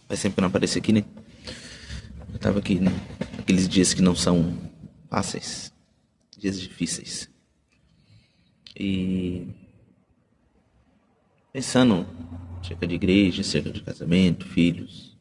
Faz tempo que eu não apareço aqui, né? Eu tava aqui, né? Aqueles dias que não são fáceis. Dias difíceis. E pensando acerca de igreja, acerca de casamento, filhos,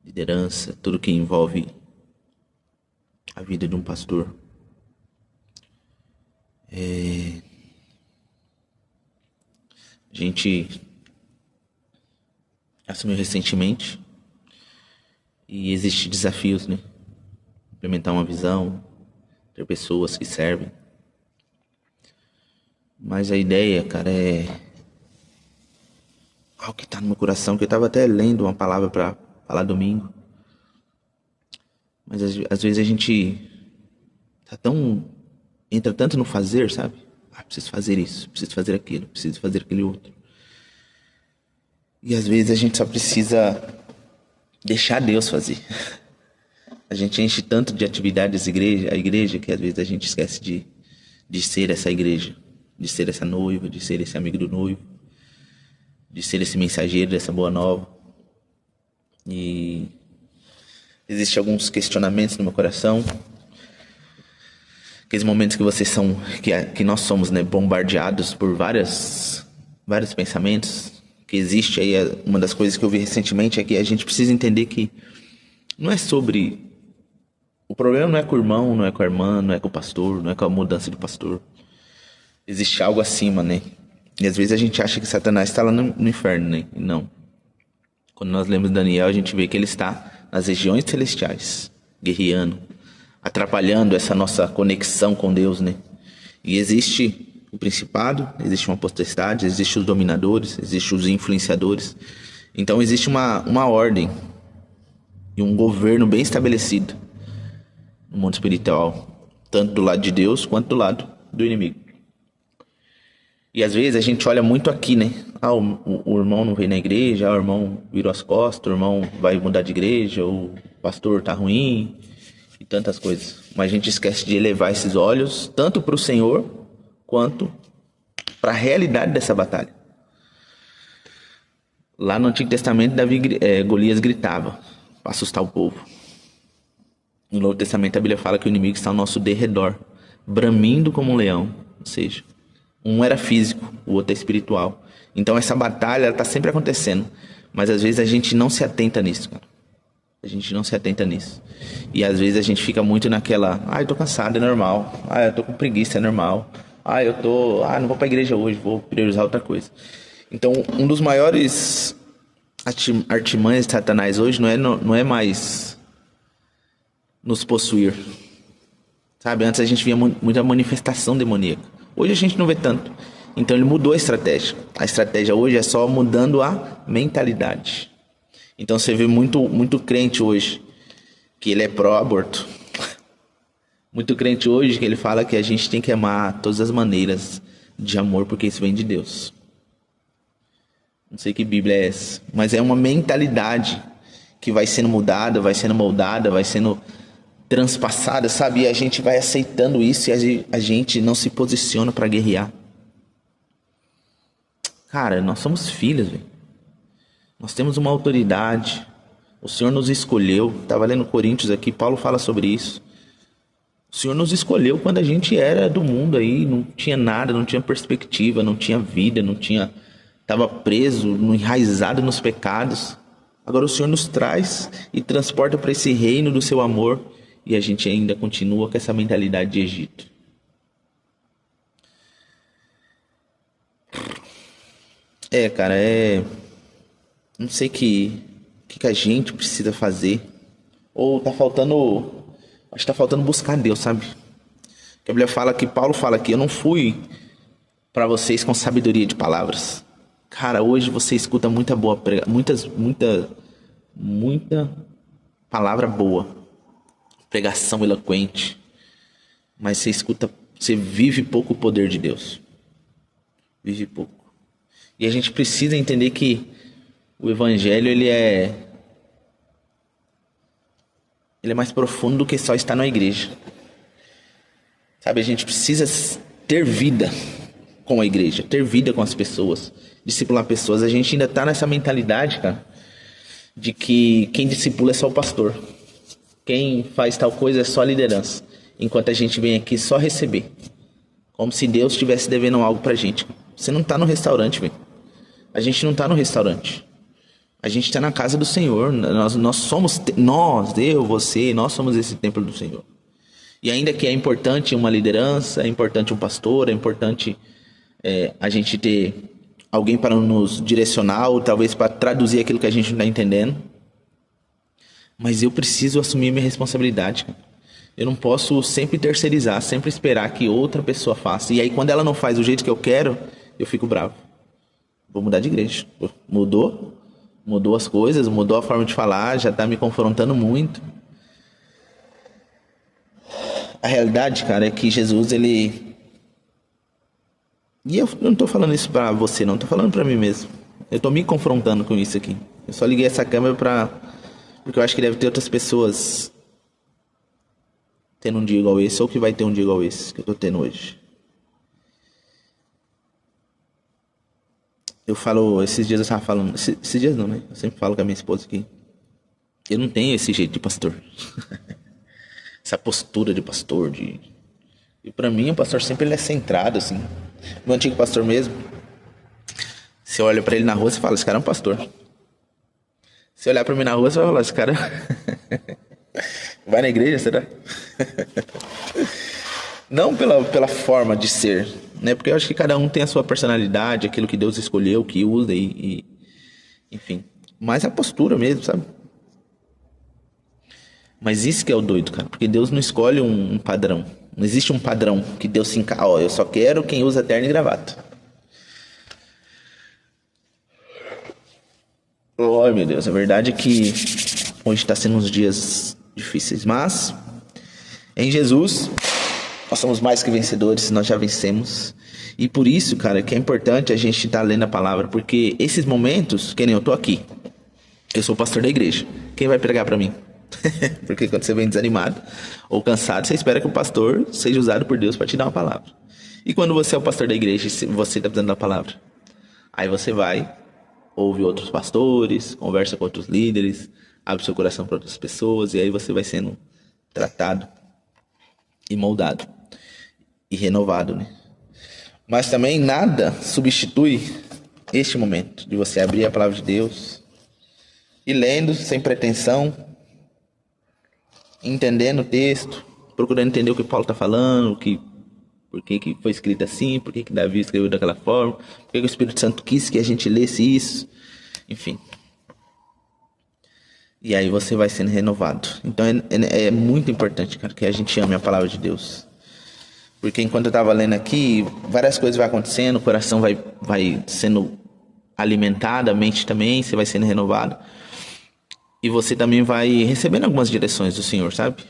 liderança, tudo que envolve a vida de um pastor. A gente assumiu recentemente e existem desafios, né? Implementar uma visão, ter pessoas que servem. Mas a ideia, cara, é algo que tá no meu coração, que eu tava até lendo uma palavra pra falar domingo. Mas às vezes a gente entra tanto no fazer, sabe? Preciso fazer isso, preciso fazer aquilo, preciso fazer aquele outro. E às vezes a gente só precisa deixar Deus fazer. A gente enche tanto de atividades a igreja, que às vezes a gente esquece de ser essa igreja, de ser essa noiva, de ser esse amigo do noivo, de ser esse mensageiro dessa boa nova. E existem alguns questionamentos no meu coração, aqueles momentos que nós somos, né, bombardeados por vários pensamentos. Que existe aí, uma das coisas que eu vi recentemente é que a gente precisa entender que não é sobre... O problema não é com o irmão, não é com a irmã, não é com o pastor, não é com a mudança de pastor. Existe algo acima, né? E às vezes a gente acha que Satanás está lá no inferno, né? E não. Quando nós lemos Daniel, a gente vê que ele está nas regiões celestiais, guerreando, atrapalhando essa nossa conexão com Deus, né? E existe o principado, existe uma potestade, existe os dominadores, existe os influenciadores. Então existe uma ordem e um governo bem estabelecido no mundo espiritual, tanto do lado de Deus quanto do lado do inimigo. E às vezes a gente olha muito aqui, né? O irmão não veio na igreja, o irmão virou as costas, o irmão vai mudar de igreja, o pastor tá ruim e tantas coisas. Mas a gente esquece de elevar esses olhos tanto para o Senhor quanto para a realidade dessa batalha. Lá no Antigo Testamento, Golias gritava para assustar o povo. No Novo Testamento, a Bíblia fala que o inimigo está ao nosso derredor, bramindo como um leão. Ou seja, um era físico, o outro é espiritual. Então essa batalha está sempre acontecendo, mas às vezes a gente não se atenta nisso, cara. A gente não se atenta nisso. E às vezes a gente fica muito naquela... eu tô cansado, é normal. Eu tô com preguiça, é normal. Não vou pra igreja hoje, vou priorizar outra coisa. Então, um dos maiores artimanhas de Satanás hoje não é mais nos possuir. Sabe, antes a gente via muita manifestação demoníaca. Hoje a gente não vê tanto. Então ele mudou a estratégia. A estratégia hoje é só mudando a mentalidade. Então você vê muito crente hoje que ele é pró-aborto. Muito crente hoje que ele fala que a gente tem que amar todas as maneiras de amor, porque isso vem de Deus. Não sei que Bíblia é essa, mas é uma mentalidade que vai sendo mudada, vai sendo moldada, vai sendo transpassada, sabe? E a gente vai aceitando isso e a gente não se posiciona para guerrear. Cara, nós somos filhos, velho. Nós temos uma autoridade. O Senhor nos escolheu. Estava lendo Coríntios aqui, Paulo fala sobre isso. O Senhor nos escolheu quando a gente era do mundo aí, não tinha nada, não tinha perspectiva, não tinha vida, estava preso, enraizado nos pecados. Agora o Senhor nos traz e transporta para esse reino do seu amor e a gente ainda continua com essa mentalidade de Egito. Cara, não sei o que a gente precisa fazer. Ou tá faltando... Acho que tá faltando buscar Deus, sabe? Que a Bíblia fala que Paulo fala que eu não fui para vocês com sabedoria de palavras. Cara, hoje você escuta muita palavra boa, pregação eloquente, mas você vive pouco o poder de Deus. Vive pouco. E a gente precisa entender que o evangelho ele é mais profundo do que só estar na igreja. Sabe, a gente precisa ter vida com a igreja, ter vida com as pessoas. discipular pessoas. A gente ainda tá nessa mentalidade, cara, de que quem discipula é só o pastor. Quem faz tal coisa é só a liderança. Enquanto a gente vem aqui só receber. Como se Deus estivesse devendo algo pra gente. Você não tá no restaurante, velho. A gente não tá no restaurante. A gente tá na casa do Senhor. Nós somos... eu, você, nós somos esse templo do Senhor. E ainda que é importante uma liderança, é importante um pastor, é importante a gente ter alguém para nos direcionar, ou talvez para traduzir aquilo que a gente não está entendendo. Mas eu preciso assumir minha responsabilidade. Eu não posso sempre terceirizar, sempre esperar que outra pessoa faça. E aí quando ela não faz do jeito que eu quero, eu fico bravo. Vou mudar de igreja. Mudou as coisas, mudou a forma de falar, já está me confrontando muito. A realidade, cara, é que Jesus, ele... E eu não tô falando isso pra você, não. Tô falando pra mim mesmo. Eu tô me confrontando com isso aqui. Eu só liguei essa câmera porque eu acho que deve ter outras pessoas tendo um dia igual esse, ou que vai ter um dia igual esse que eu tô tendo hoje. Eu falo... Esses dias eu tava falando... Esses dias não, né? Eu sempre falo com a minha esposa aqui. Eu não tenho esse jeito de pastor. Essa postura de pastor, E pra mim o pastor sempre ele é centrado, assim. Meu antigo pastor mesmo, você olha pra ele na rua e fala, esse cara é um pastor. Se olhar pra mim na rua, você vai falar, esse cara vai na igreja, será? Não pela forma de ser, né? Porque eu acho que cada um tem a sua personalidade, aquilo que Deus escolheu, que usa enfim. Mas a postura mesmo, sabe? Mas isso que é o doido, cara. Porque Deus não escolhe um padrão. Não existe um padrão que Deus se encarga. Ó, eu só quero quem usa terno e gravata. Oh, meu Deus. A verdade é que hoje está sendo uns dias difíceis. Mas, em Jesus, nós somos mais que vencedores. Nós já vencemos. E por isso, cara, que é importante a gente estar lendo a palavra. Porque esses momentos, que nem eu tô aqui. Eu sou o pastor da igreja. Quem vai pregar pra mim? Porque quando você vem desanimado ou cansado, você espera que o pastor seja usado por Deus para te dar uma palavra. E quando você é o pastor da igreja e você está precisando da palavra, aí você vai, ouve outros pastores, conversa com outros líderes, abre seu coração para outras pessoas, e aí você vai sendo tratado e moldado e renovado, né? Mas também nada substitui este momento de você abrir a palavra de Deus e lendo sem pretensão, entendendo o texto, procurando entender o que Paulo está falando, por que foi escrito assim, por que Davi escreveu daquela forma, por que o Espírito Santo quis que a gente lesse isso, enfim. E aí você vai sendo renovado. Então é muito importante, cara, que a gente ame a palavra de Deus. Porque enquanto eu estava lendo aqui, várias coisas vão acontecendo, o coração vai sendo alimentado, a mente também, você vai sendo renovado. E você também vai recebendo algumas direções do Senhor, sabe?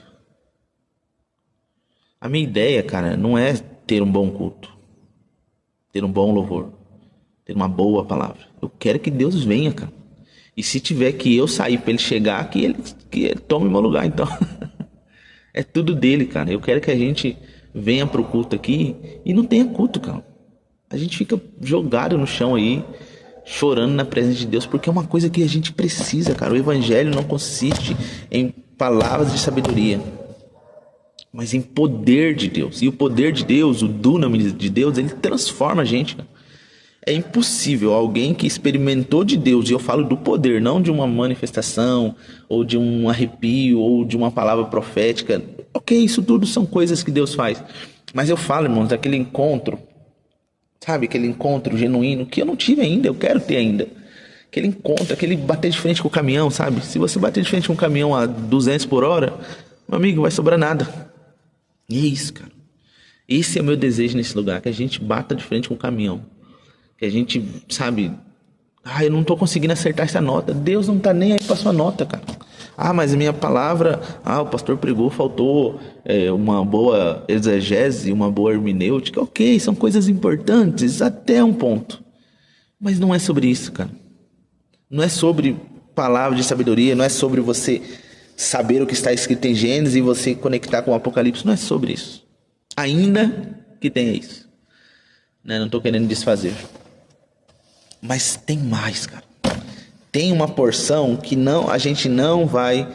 A minha ideia, cara, não é ter um bom culto, ter um bom louvor, ter uma boa palavra. Eu quero que Deus venha, cara. E se tiver que eu sair para ele chegar, que ele tome meu lugar, então. É tudo dele, cara. Eu quero que a gente venha pro culto aqui e não tenha culto, cara. A gente fica jogado no chão aí, chorando na presença de Deus, porque é uma coisa que a gente precisa, cara. O evangelho não consiste em palavras de sabedoria, mas em poder de Deus. E o poder de Deus, o dunamis de Deus, ele transforma a gente, cara. É impossível alguém que experimentou de Deus, e eu falo do poder, não de uma manifestação, ou de um arrepio, ou de uma palavra profética. Ok, isso tudo são coisas que Deus faz. Mas eu falo, irmãos, daquele encontro, sabe, aquele encontro genuíno que eu não tive ainda, eu quero ter ainda. Aquele encontro, aquele bater de frente com o caminhão, sabe? Se você bater de frente com um caminhão a 200 por hora, meu amigo, não vai sobrar nada. E é isso, cara. Esse é o meu desejo nesse lugar, que a gente bata de frente com o caminhão. Que a gente, sabe, eu não tô conseguindo acertar essa nota. Deus não tá nem aí pra sua nota, cara. Mas a minha palavra, o pastor pregou, faltou uma boa exegese, uma boa hermenêutica. Ok, são coisas importantes até um ponto. Mas não é sobre isso, cara. Não é sobre palavra de sabedoria, não é sobre você saber o que está escrito em Gênesis e você conectar com o Apocalipse. Não é sobre isso. Ainda que tenha isso. Né? Não estou querendo desfazer. Mas tem mais, cara. Tem uma porção que a gente não vai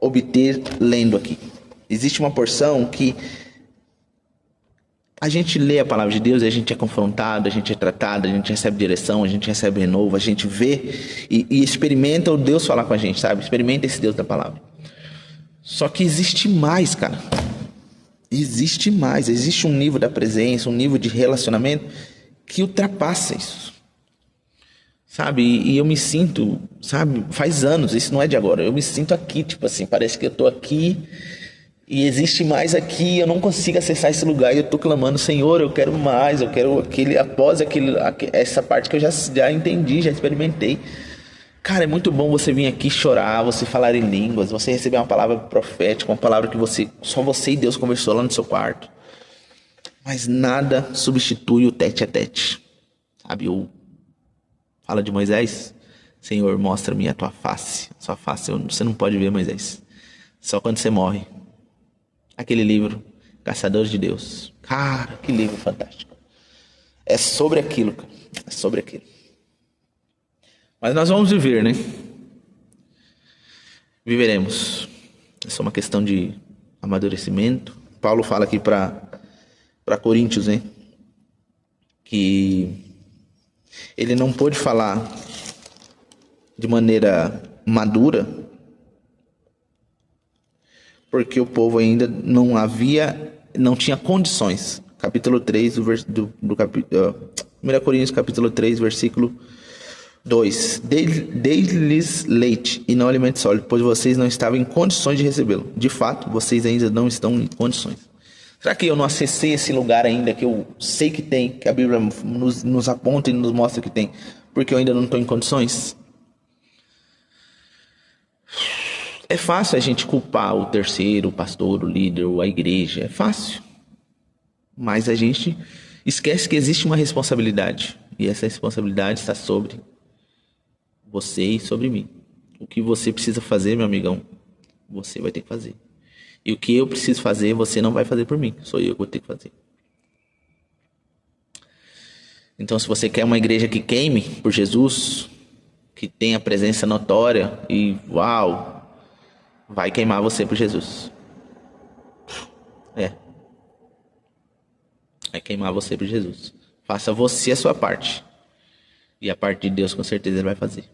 obter lendo aqui. Existe uma porção que a gente lê a palavra de Deus e a gente é confrontado, a gente é tratado, a gente recebe direção, a gente recebe renovo, a gente vê e experimenta o Deus falar com a gente, sabe? Experimenta esse Deus da palavra. Só que existe mais, cara. Existe mais. Existe um nível da presença, um nível de relacionamento que ultrapassa isso. Sabe? E eu me sinto, sabe? Faz anos, isso não é de agora. Eu me sinto aqui, tipo assim, parece que eu tô aqui e existe mais aqui, eu não consigo acessar esse lugar e eu tô clamando, Senhor, eu quero mais, eu quero essa parte que eu já entendi, já experimentei. Cara, é muito bom você vir aqui chorar, você falar em línguas, você receber uma palavra profética, uma palavra que só você e Deus conversou lá no seu quarto. Mas nada substitui o tete a tete. Sabe, fala de Moisés, Senhor, mostra-me a tua face. Sua face você não pode ver, Moisés. Só quando você morre. Aquele livro, Caçadores de Deus. Cara, que livro fantástico. É sobre aquilo, cara. É sobre aquilo. Mas nós vamos viver, né? Viveremos. É só uma questão de amadurecimento. Paulo fala aqui para Coríntios, né? Que ele não pôde falar de maneira madura porque o povo ainda não tinha condições. Capítulo 3 1 Coríntios capítulo 3, versículo 2. Dei-lhes leite e não alimento sólido, pois vocês não estavam em condições de recebê-lo. De fato, vocês ainda não estão em condições. Será que eu não acessei esse lugar ainda que eu sei que tem, que a Bíblia nos aponta e nos mostra que tem, porque eu ainda não estou em condições? É fácil a gente culpar o terceiro, o pastor, o líder ou a igreja. É fácil. Mas a gente esquece que existe uma responsabilidade. E essa responsabilidade está sobre você e sobre mim. O que você precisa fazer, meu amigão, você vai ter que fazer. E o que eu preciso fazer, você não vai fazer por mim. Sou eu que vou ter que fazer. Então, se você quer uma igreja que queime por Jesus, que tenha presença notória e uau, vai queimar você por Jesus. Vai queimar você por Jesus. Faça você a sua parte. E a parte de Deus, com certeza, Ele vai fazer.